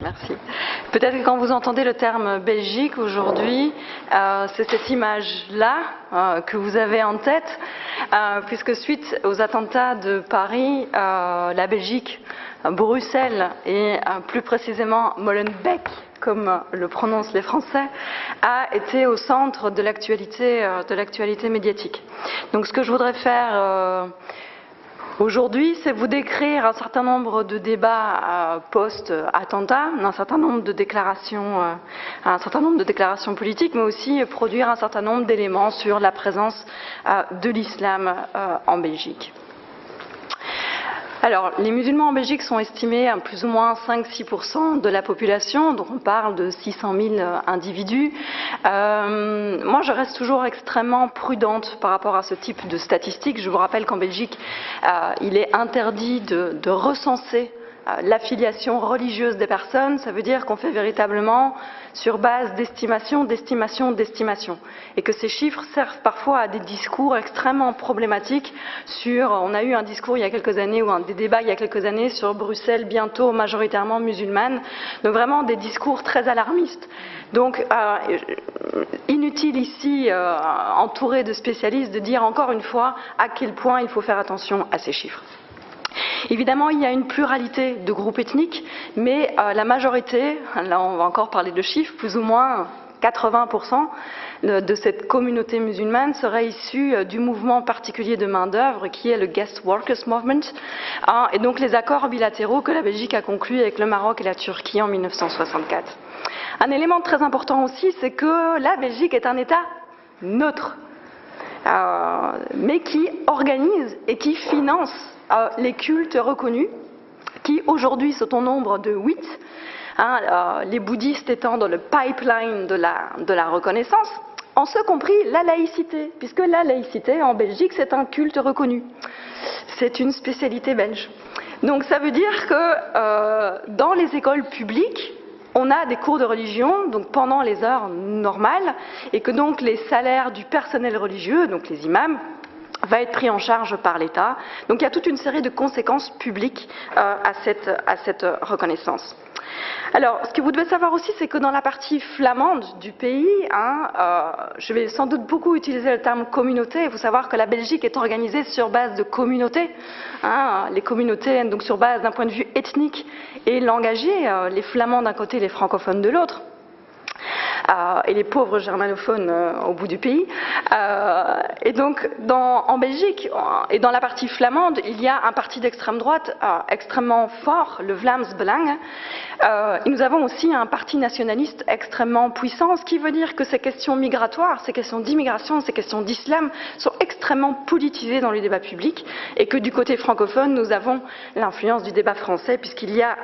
Merci. Peut-être que quand vous entendez le terme Belgique aujourd'hui, c'est cette image-là que vous avez en tête, puisque suite aux attentats de Paris, la Belgique, Bruxelles et plus précisément Molenbeek, comme le prononcent les Français, a été au centre de l'actualité médiatique. Donc ce que je voudrais faire aujourd'hui, c'est vous décrire un certain nombre de débats post-attentat, un certain nombre de déclarations politiques, mais aussi produire un certain nombre d'éléments sur la présence de l'islam en Belgique. Alors, les musulmans en Belgique sont estimés à plus ou moins 5-6% de la population, donc on parle de 600 000 individus. Moi, je reste toujours extrêmement prudente par rapport à ce type de statistiques. Je vous rappelle qu'en Belgique, il est interdit de recenser l'affiliation religieuse des personnes. Ça veut dire qu'on fait véritablement sur base d'estimation, et que ces chiffres servent parfois à des discours extrêmement problématiques sur, on a eu un discours il y a quelques années, ou des débats il y a quelques années sur Bruxelles bientôt majoritairement musulmane, donc vraiment des discours très alarmistes. Donc inutile ici, entouré de spécialistes, de dire encore une fois à quel point il faut faire attention à ces chiffres. Évidemment, il y a une pluralité de groupes ethniques, mais la majorité, là on va encore parler de chiffres, plus ou moins 80% de cette communauté musulmane serait issue du mouvement particulier de main-d'œuvre qui est le Guest Workers Movement, et donc les accords bilatéraux que la Belgique a conclus avec le Maroc et la Turquie en 1964. Un élément très important aussi, c'est que la Belgique est un État neutre, mais qui organise et qui finance les cultes reconnus, qui aujourd'hui sont au nombre de 8, les bouddhistes étant dans le pipeline de la reconnaissance, en ce compris la laïcité, puisque la laïcité en Belgique c'est un culte reconnu, c'est une spécialité belge. Donc ça veut dire que dans les écoles publiques, on a des cours de religion donc pendant les heures normales, et que donc les salaires du personnel religieux, donc les imams, va être pris en charge par l'État. Donc il y a toute une série de conséquences publiques à cette reconnaissance. Alors, ce que vous devez savoir aussi, c'est que dans la partie flamande du pays, je vais sans doute beaucoup utiliser le terme communauté. Il faut savoir que la Belgique est organisée sur base de communautés. Les communautés, donc sur base d'un point de vue ethnique et langagier, les flamands d'un côté, les francophones de l'autre. Et les pauvres germanophones au bout du pays. Et donc, en Belgique, et dans la partie flamande, il y a un parti d'extrême droite extrêmement fort, le Vlaams Belang. Et nous avons aussi un parti nationaliste extrêmement puissant, ce qui veut dire que ces questions migratoires, ces questions d'immigration, ces questions d'islam sont extrêmement politisées dans le débat public, et que du côté francophone, nous avons l'influence du débat français, puisqu'il y a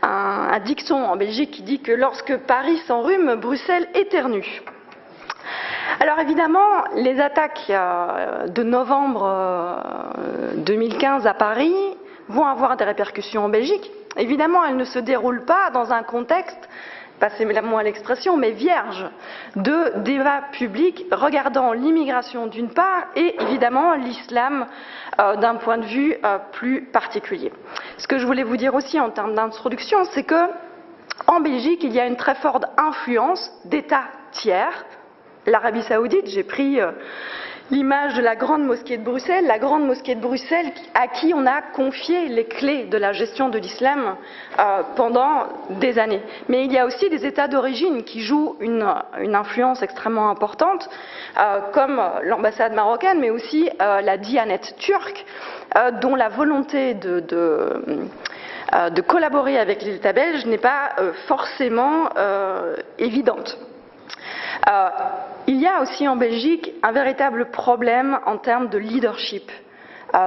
un dicton en Belgique qui dit que lorsque Paris s'enrhume, Bruxelles éternue. Alors évidemment, les attaques de novembre 2015 à Paris vont avoir des répercussions en Belgique. Évidemment, elles ne se déroulent pas dans un contexte, passez-moi l'expression, mais vierge de débat public regardant l'immigration d'une part et évidemment l'islam d'un point de vue plus particulier. Ce que je voulais vous dire aussi en termes d'introduction, c'est que en Belgique, il y a une très forte influence d'États tiers. L'Arabie Saoudite, j'ai pris l'image de la Grande Mosquée de Bruxelles, à qui on a confié les clés de la gestion de l'islam pendant des années. Mais il y a aussi des États d'origine qui jouent une influence extrêmement importante, comme l'ambassade marocaine, mais aussi la Diyanet turque, dont la volonté de collaborer avec les États belges n'est pas forcément évidente. Il y a aussi en Belgique un véritable problème en termes de leadership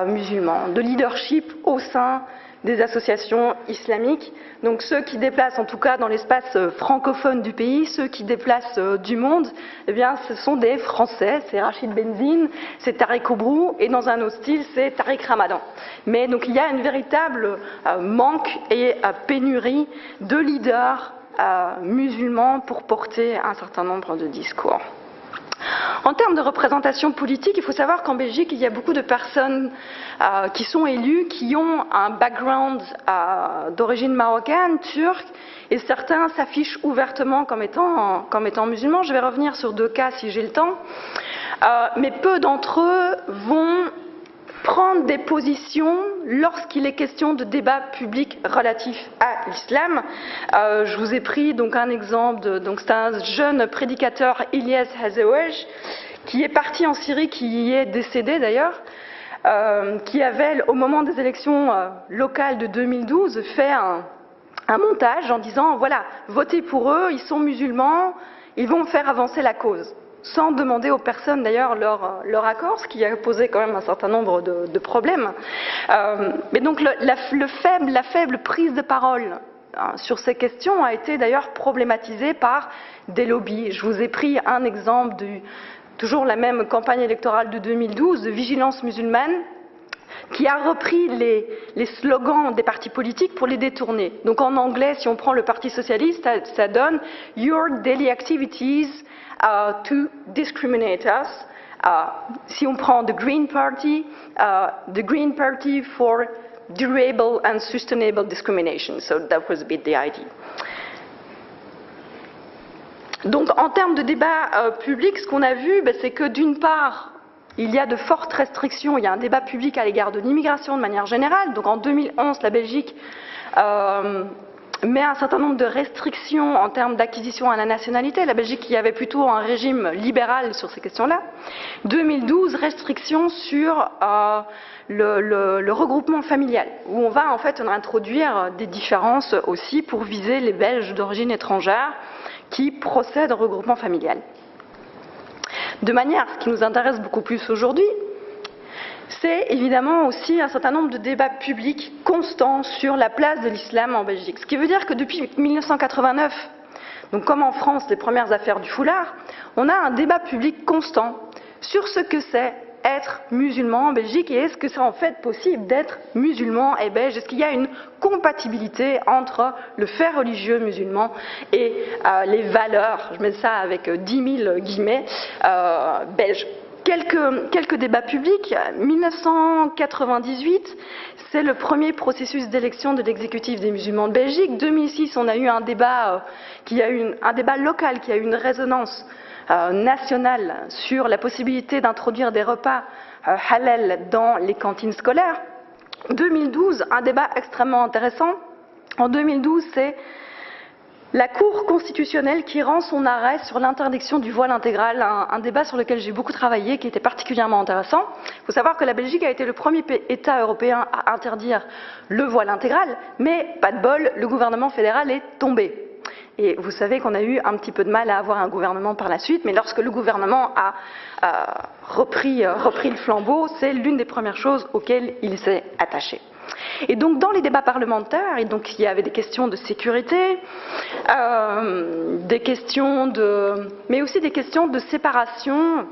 musulman, de leadership au sein des associations islamiques. Donc ceux qui déplacent, en tout cas dans l'espace francophone du pays, ceux qui déplacent du monde, eh bien ce sont des Français, c'est Rachid Benzine, c'est Tariq Oubrou, et dans un autre style, c'est Tariq Ramadan. Mais donc il y a une véritable manque et pénurie de leaders musulmans pour porter un certain nombre de discours. En termes de représentation politique, il faut savoir qu'en Belgique, il y a beaucoup de personnes qui sont élues, qui ont un background d'origine marocaine, turque, et certains s'affichent ouvertement comme étant musulmans. Je vais revenir sur 2 cas si j'ai le temps. Mais peu d'entre eux vont prendre des positions lorsqu'il est question de débats publics relatifs à l'islam. Je vous ai pris donc un exemple, c'est un jeune prédicateur, Ilyas Hazaouej, qui est parti en Syrie, qui y est décédé d'ailleurs, qui avait, au moment des élections locales de 2012, fait un montage en disant, voilà, votez pour eux, ils sont musulmans, ils vont faire avancer la cause, sans demander aux personnes d'ailleurs leur accord, ce qui a posé quand même un certain nombre de problèmes. Mais donc la faible prise de parole sur ces questions a été d'ailleurs problématisée par des lobbies. Je vous ai pris un exemple toujours la même campagne électorale de 2012, de Vigilance musulmane, qui a repris les slogans des partis politiques pour les détourner. Donc en anglais, si on prend le Parti socialiste, ça donne « Your daily activities to discriminate us ». Si on prend the Green Party for durable and sustainable discrimination. So that was a bit the idea. Donc en termes de débat public, ce qu'on a vu, c'est que d'une part, il y a de fortes restrictions, il y a un débat public à l'égard de l'immigration de manière générale. Donc en 2011, la Belgique met un certain nombre de restrictions en termes d'acquisition à la nationalité. La Belgique qui avait plutôt un régime libéral sur ces questions-là. 2012, restrictions sur le regroupement familial, où on va en fait introduire des différences aussi pour viser les Belges d'origine étrangère qui procèdent au regroupement familial. De manière, ce qui nous intéresse beaucoup plus aujourd'hui, c'est évidemment aussi un certain nombre de débats publics constants sur la place de l'islam en Belgique. Ce qui veut dire que depuis 1989, donc comme en France, les premières affaires du foulard, on a un débat public constant sur ce que c'est être musulman en Belgique et est-ce que c'est en fait possible d'être musulman et belge? Est-ce qu'il y a une compatibilité entre le fait religieux musulman et les valeurs, je mets ça avec 10 000 guillemets, belges? Quelques débats publics. 1998, c'est le premier processus d'élection de l'exécutif des musulmans de Belgique. 2006, on a eu un débat local qui a eu une résonance nationale sur la possibilité d'introduire des repas halal dans les cantines scolaires. 2012, un débat extrêmement intéressant. En 2012, c'est la Cour constitutionnelle qui rend son arrêt sur l'interdiction du voile intégral, un débat sur lequel j'ai beaucoup travaillé, qui était particulièrement intéressant. Il faut savoir que la Belgique a été le premier État européen à interdire le voile intégral, mais pas de bol, le gouvernement fédéral est tombé. Et vous savez qu'on a eu un petit peu de mal à avoir un gouvernement par la suite, mais lorsque le gouvernement a repris le flambeau, c'est l'une des premières choses auxquelles il s'est attaché. Et donc dans les débats parlementaires, il y avait des questions de sécurité, mais aussi des questions de séparation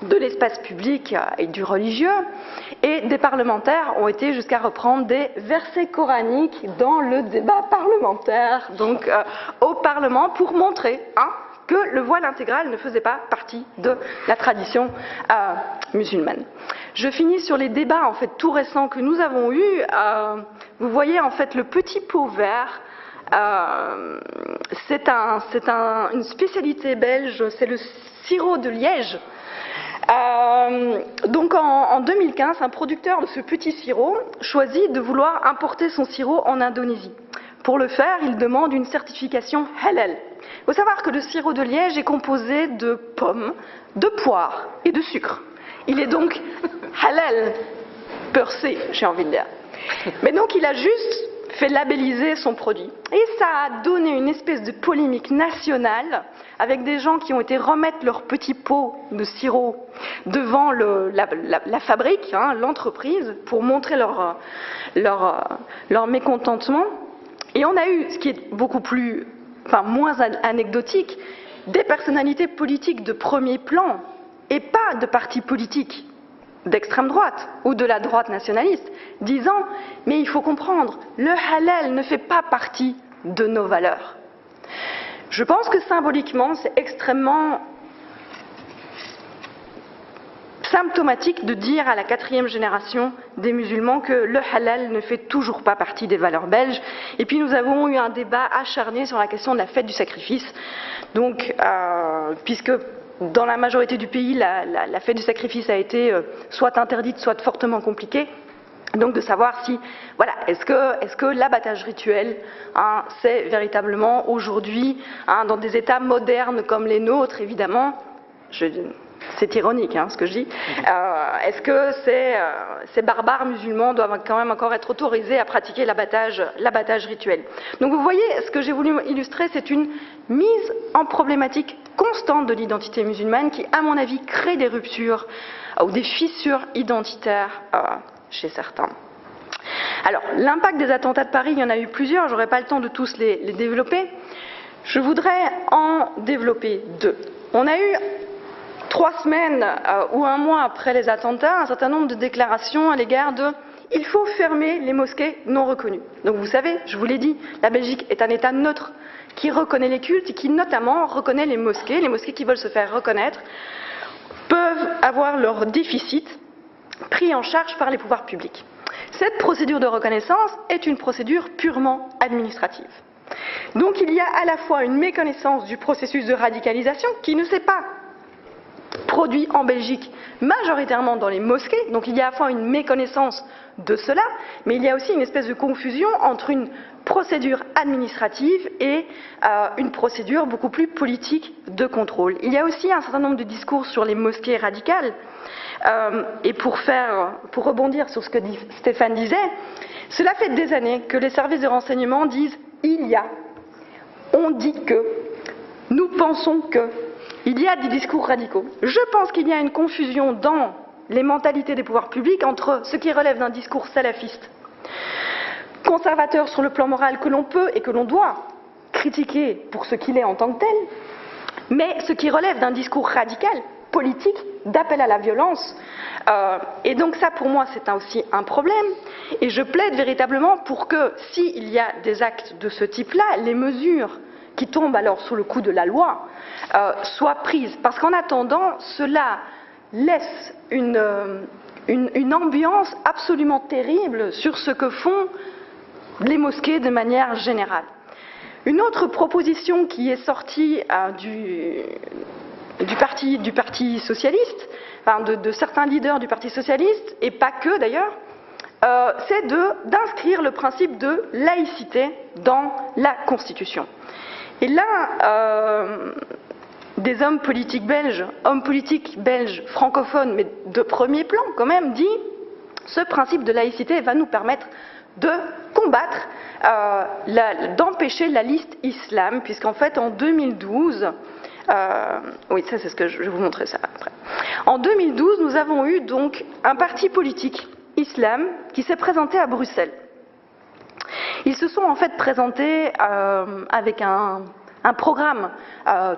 de l'espace public et du religieux, et des parlementaires ont été jusqu'à reprendre des versets coraniques dans le débat parlementaire, donc au Parlement, pour montrer que le voile intégral ne faisait pas partie de la tradition musulmane. Je finis sur les débats en fait tout récents que nous avons eus. Vous voyez en fait le petit pot vert. C'est une spécialité belge, c'est le sirop de liège. Donc en 2015, un producteur de ce petit sirop choisit de vouloir importer son sirop en Indonésie. Pour le faire, il demande une certification halal. Il faut savoir que le sirop de liège est composé de pommes, de poires et de sucre. Il est donc halal per se, j'ai envie de dire. Mais donc il a juste fait labelliser son produit. Et ça a donné une espèce de polémique nationale avec des gens qui ont été remettre leur petit pot de sirop devant la fabrique, l'entreprise, pour montrer leur mécontentement. Et on a eu, ce qui est moins anecdotique, des personnalités politiques de premier plan et pas de partis politiques d'extrême droite ou de la droite nationaliste, disant « mais il faut comprendre, le halal ne fait pas partie de nos valeurs ». Je pense que symboliquement, c'est extrêmement symptomatique de dire à la 4e génération des musulmans que le halal ne fait toujours pas partie des valeurs belges. Et puis nous avons eu un débat acharné sur la question de la fête du sacrifice. Donc, puisque dans la majorité du pays, la fête du sacrifice a été soit interdite, soit fortement compliquée. Donc de savoir si, voilà, est-ce que l'abattage rituel, c'est véritablement aujourd'hui, dans des États modernes comme les nôtres, évidemment, c'est ironique ce que je dis, est-ce que ces barbares musulmans doivent quand même encore être autorisés à pratiquer l'abattage rituel? Donc vous voyez, ce que j'ai voulu illustrer, c'est une mise en problématique constante de l'identité musulmane qui, à mon avis, crée des ruptures ou des fissures identitaires chez certains. Alors, l'impact des attentats de Paris, il y en a eu plusieurs, je n'aurai pas le temps de tous les développer. Je voudrais en développer 2. On a eu 3 semaines ou 1 mois après les attentats, un certain nombre de déclarations à l'égard de « il faut fermer les mosquées non reconnues ». Donc vous savez, je vous l'ai dit, la Belgique est un État neutre qui reconnaît les cultes et qui notamment reconnaît les mosquées qui veulent se faire reconnaître, peuvent avoir leur déficit pris en charge par les pouvoirs publics. Cette procédure de reconnaissance est une procédure purement administrative. Donc il y a à la fois une méconnaissance du processus de radicalisation qui ne s'est pas produit en Belgique majoritairement dans les mosquées, donc il y a à la fois une méconnaissance de cela, mais il y a aussi une espèce de confusion entre une procédure administrative et une procédure beaucoup plus politique de contrôle. Il y a aussi un certain nombre de discours sur les mosquées radicales, et pour rebondir sur ce que Stéphane disait, cela fait des années que les services de renseignement disent « il y a », on dit que, nous pensons que, il y a des discours radicaux. Je pense qu'il y a une confusion dans les mentalités des pouvoirs publics entre ce qui relève d'un discours salafiste, conservateur sur le plan moral que l'on peut et que l'on doit critiquer pour ce qu'il est en tant que tel, mais ce qui relève d'un discours radical, politique, d'appel à la violence. Et donc ça, pour moi, c'est aussi un problème. Et je plaide véritablement pour que, s'il y a des actes de ce type-là, les mesures qui tombent alors sous le coup de la loi soient prises. Parce qu'en attendant, cela laisse une ambiance absolument terrible sur ce que font les mosquées de manière générale. Une autre proposition qui est sortie du parti socialiste, enfin de certains leaders du Parti socialiste, et pas que d'ailleurs, c'est d'inscrire le principe de laïcité dans la Constitution. Et là, des hommes politiques belges francophones, mais de premier plan quand même, dit ce principe de laïcité va nous permettre de combattre, d'empêcher la liste islam, puisqu'en fait en 2012, oui, ça c'est ce que je vais vous montrer ça après. En 2012, nous avons eu donc un parti politique islam qui s'est présenté à Bruxelles. Ils se sont en fait présentés avec un programme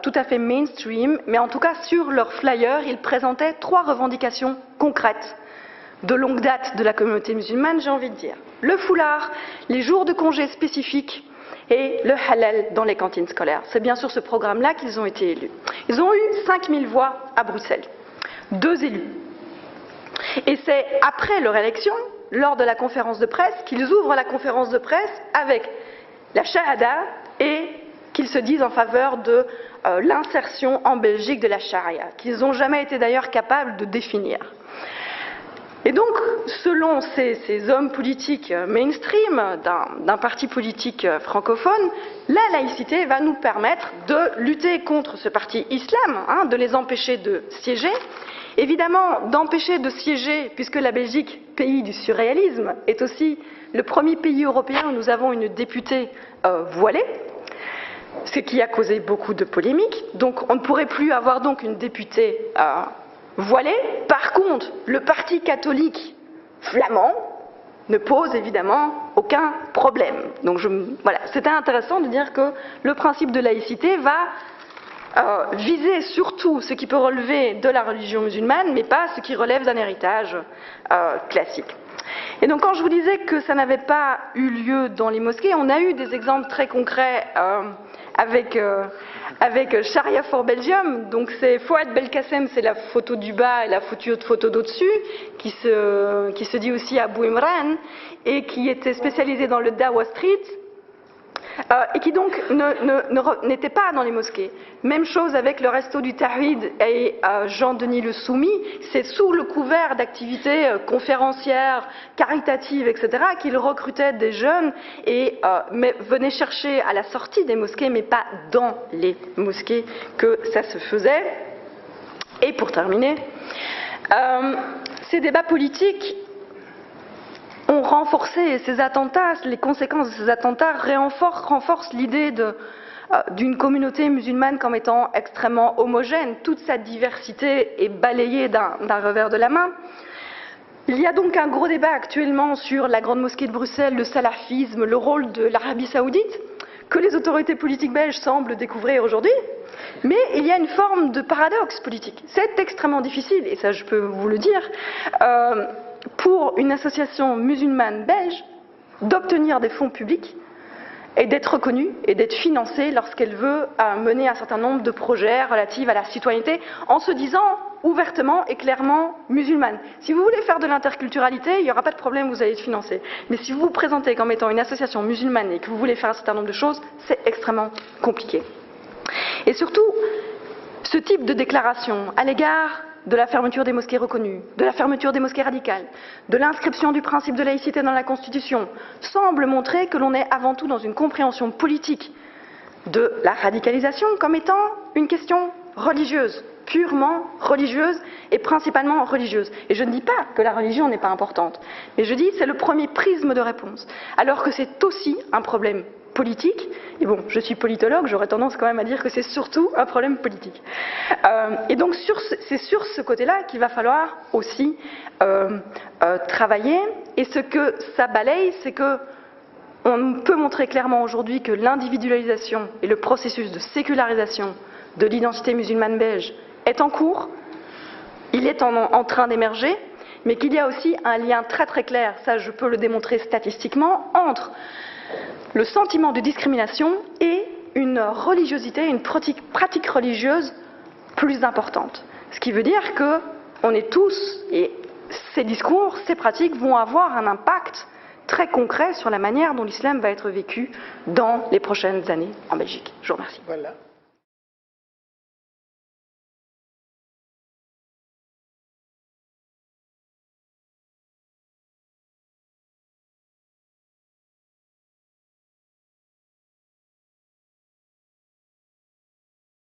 tout à fait mainstream, mais en tout cas sur leur flyer, ils présentaient 3 revendications concrètes de longue date de la communauté musulmane, j'ai envie de dire. Le foulard, les jours de congés spécifiques et le halal dans les cantines scolaires. C'est bien sûr ce programme-là qu'ils ont été élus. Ils ont eu 5000 voix à Bruxelles, 2 élus. Et c'est après leur élection, lors de la conférence de presse, qu'ils ouvrent la conférence de presse avec la shahada et qu'ils se disent en faveur de l'insertion en Belgique de la charia, qu'ils n'ont jamais été d'ailleurs capables de définir. Et donc, selon ces hommes politiques mainstream d'un parti politique francophone, la laïcité va nous permettre de lutter contre ce parti islam, de les empêcher de siéger. Évidemment, d'empêcher de siéger, puisque la Belgique, pays du surréalisme, est aussi le premier pays européen où nous avons une députée voilée, ce qui a causé beaucoup de polémiques. Donc on ne pourrait plus avoir donc une députée voilée. Par contre, le parti catholique flamand ne pose évidemment aucun problème. Donc voilà, c'était intéressant de dire que le principe de laïcité va viser surtout ce qui peut relever de la religion musulmane, mais pas ce qui relève d'un héritage classique. Et donc quand je vous disais que ça n'avait pas eu lieu dans les mosquées, on a eu des exemples très concrets avec Sharia for Belgium. Donc c'est Fouad Belkacem, c'est la photo du bas et la photo d'au-dessus, qui se dit aussi Abou Imran, et qui était spécialisé dans le Dawa Street, et qui donc n'était pas dans les mosquées. Même chose avec le Resto du Tawhid et Jean-Denis Le Soumis, c'est sous le couvert d'activités conférencières, caritatives, etc., qu'il recrutait des jeunes et venait chercher à la sortie des mosquées, mais pas dans les mosquées que ça se faisait. Et pour terminer, ces débats politiques ont renforcé ces attentats, les conséquences de ces attentats renforcent l'idée d'une communauté musulmane comme étant extrêmement homogène. Toute sa diversité est balayée d'un revers de la main. Il y a donc un gros débat actuellement sur la Grande Mosquée de Bruxelles, le salafisme, le rôle de l'Arabie Saoudite, que les autorités politiques belges semblent découvrir aujourd'hui. Mais il y a une forme de paradoxe politique. C'est extrêmement difficile, et ça je peux vous le dire, pour une association musulmane belge d'obtenir des fonds publics et d'être reconnue et d'être financée lorsqu'elle veut mener un certain nombre de projets relatifs à la citoyenneté en se disant ouvertement et clairement musulmane. Si vous voulez faire de l'interculturalité, il n'y aura pas de problème, vous allez être financé. Mais si vous vous présentez comme étant une association musulmane et que vous voulez faire un certain nombre de choses, c'est extrêmement compliqué. Et surtout, ce type de déclaration à l'égard de la fermeture des mosquées reconnues, de la fermeture des mosquées radicales, de l'inscription du principe de laïcité dans la Constitution, semble montrer que l'on est avant tout dans une compréhension politique de la radicalisation comme étant une question religieuse, purement religieuse et principalement religieuse. Et je ne dis pas que la religion n'est pas importante, mais je dis que c'est le premier prisme de réponse, alors que c'est aussi un problème politique, et bon, je suis politologue, j'aurais tendance quand même à dire que c'est surtout un problème politique. Et donc c'est sur ce côté-là qu'il va falloir aussi travailler, et ce que ça balaye, c'est que on peut montrer clairement aujourd'hui que l'individualisation et le processus de sécularisation de l'identité musulmane belge est en cours, il est en train d'émerger, mais qu'il y a aussi un lien très très clair, ça je peux le démontrer statistiquement, entre le sentiment de discrimination et une religiosité, une pratique religieuse plus importante. Ce qui veut dire qu'on est tous, et ces discours, ces pratiques vont avoir un impact très concret sur la manière dont l'islam va être vécu dans les prochaines années en Belgique. Je vous remercie. Voilà.